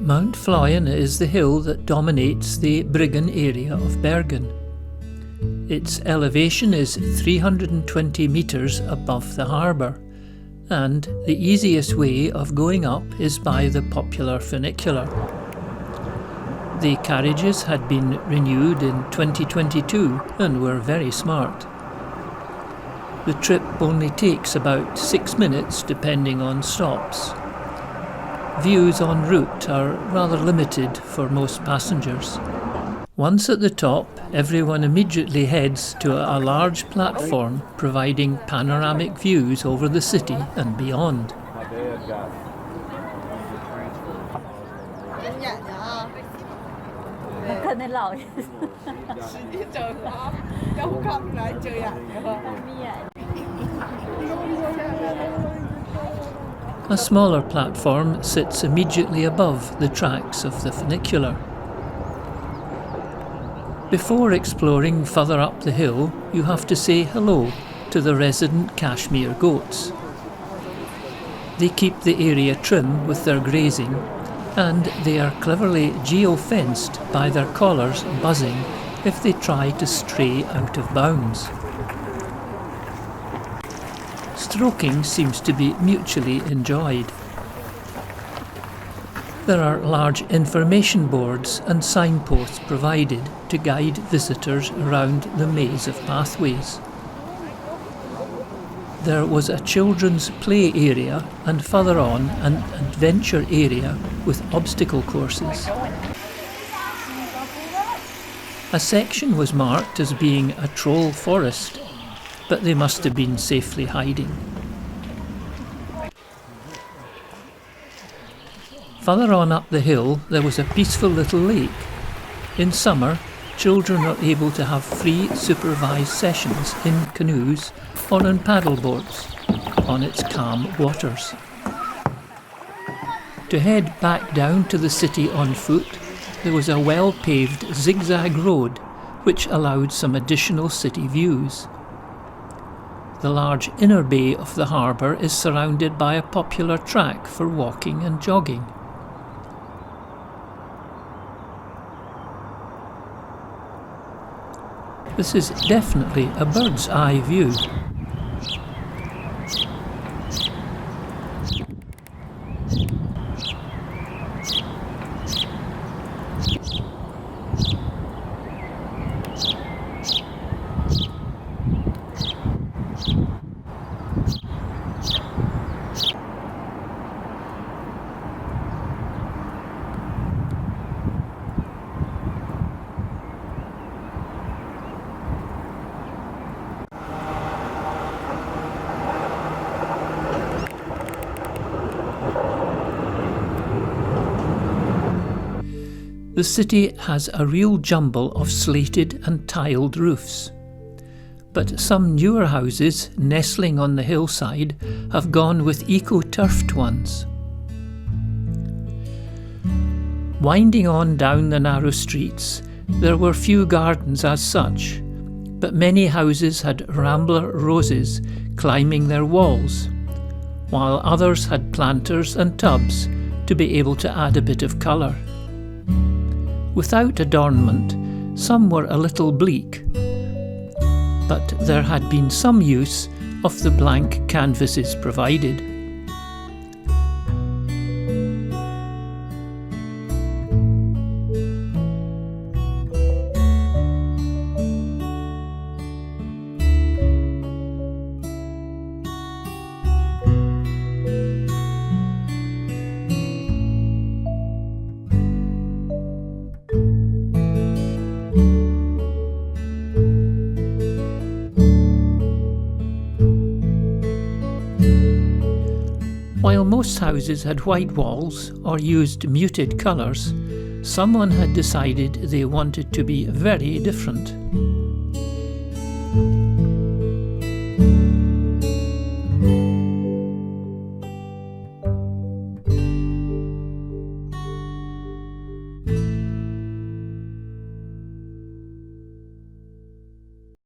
Mount Fløyen is the hill that dominates the Bryggen area of Bergen. Its elevation is 320 metres above the harbour, and the easiest way of going up is by the popular funicular. The carriages had been renewed in 2022 and were very smart. The trip only takes about 6 minutes depending on stops. Views en route are rather limited for most passengers. Once at the top, everyone immediately heads to a large platform providing panoramic views over the city and beyond. A smaller platform sits immediately above the tracks of the funicular. Before exploring further up the hill, you have to say hello to the resident Kashmir goats. They keep the area trim with their grazing, and they are cleverly geo-fenced by their collars buzzing if they try to stray out of bounds. Stroking seems to be mutually enjoyed. There are large information boards and signposts provided to guide visitors around the maze of pathways. There was a children's play area and further on an adventure area with obstacle courses. A section was marked as being a troll forest, but they must have been safely hiding. Further on up the hill there was a peaceful little lake. In summer, children are able to have free supervised sessions in canoes or on paddleboards on its calm waters. To head back down to the city on foot, there was a well-paved zigzag road which allowed some additional city views. The large inner bay of the harbour is surrounded by a popular track for walking and jogging. This is definitely a bird's eye view. The city has a real jumble of slated and tiled roofs, but some newer houses nestling on the hillside have gone with eco-turfed ones. Winding on down the narrow streets, there were few gardens as such, but many houses had rambler roses climbing their walls, while others had planters and tubs to be able to add a bit of colour. Without adornment, some were a little bleak, but there had been some use of the blank canvases provided. While most houses had white walls or used muted colours, someone had decided they wanted to be very different.